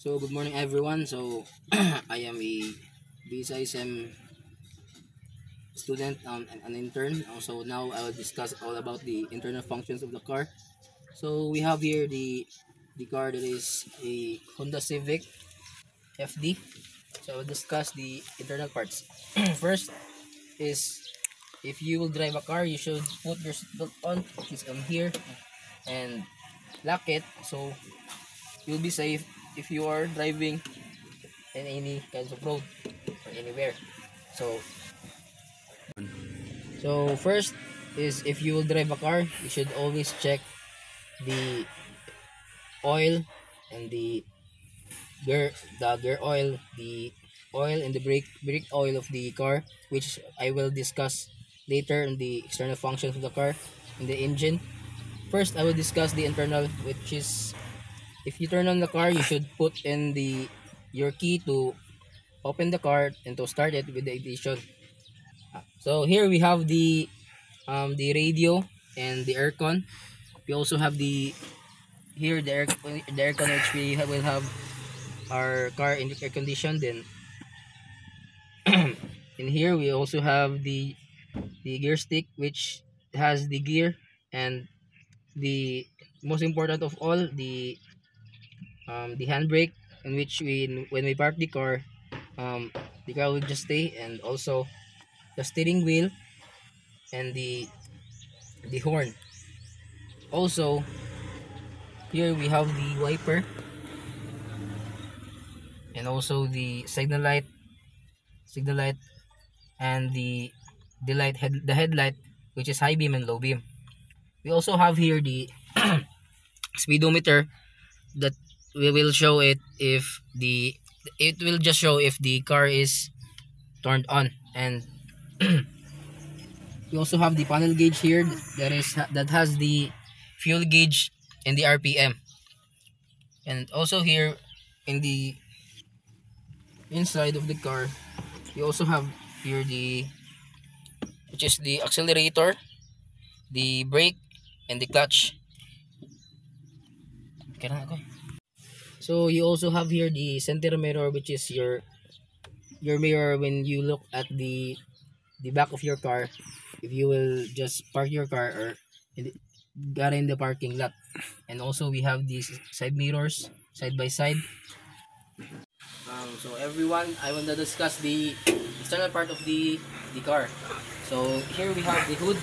So good morning everyone. So I am a BSISM student, an intern. So now I will discuss all about the internal functions of the car. So we have here the car that is a Honda Civic FD. So I will discuss the internal parts. First is, if you will drive a car, you should put your seatbelt on, which is on here, and lock it so you'll be safe if you are driving in any kinds of road or anywhere. So first is, if you will drive a car, you should always check the oil and the gear oil, the oil and the brake oil of the car, which I will discuss later in the external functions of the car in the engine. First, I will discuss the internal, which is, if you turn on the car, you should put in your key to open the car and to start it with the ignition. So here we have the radio and the aircon. We also have the aircon, which will have our car in air condition. Then in here we also have the gear stick, which has the gear, and the most important of all, the handbrake, in which when we park the car will just stay, and also the steering wheel and the horn. Also, here we have the wiper and also the signal light, and the headlight, which is high beam and low beam. We also have here the speedometer, that we will show it will just show if the car is turned on. And we also have the panel gauge here, that has the fuel gauge and the RPM. And also here in the inside of the car, we also have here which is the accelerator, the brake, and the clutch. So you also have here the center mirror, which is your mirror when you look at the back of your car, if you will just park your car or got in the parking lot. And also we have these side mirrors side by side. So everyone, I want to discuss the external part of the car. So here we have the hood,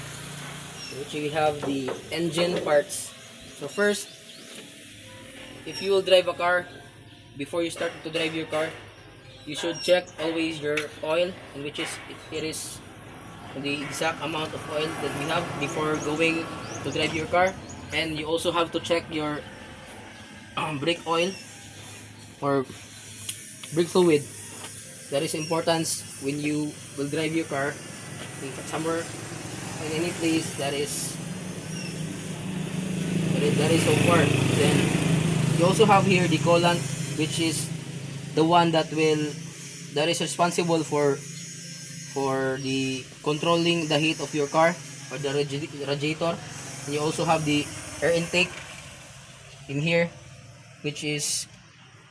which we have the engine parts. So first, if you will drive a car, before you start to drive your car, you should check always your oil, in which is it is the exact amount of oil that we have before going to drive your car. And you also have to check your brake oil or brake fluid. That is important when you will drive your car in somewhere, in any place that is so far. Then you also have here the coolant, which is the one that is responsible for the controlling the heat of your car, or the radiator. And you also have the air intake in here, which is,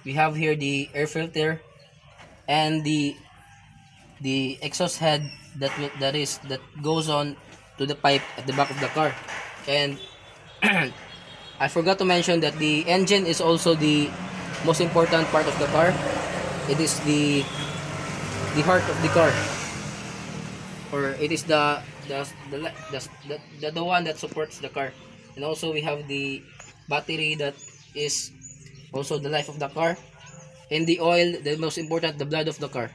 we have here the air filter and the exhaust head that goes on to the pipe at the back of the car. And I forgot to mention that the engine is also the most important part of the car. It is the heart of the car, or it is the one that supports the car. And also we have the battery, that is also the life of the car. And the oil, the most important, the blood of the car.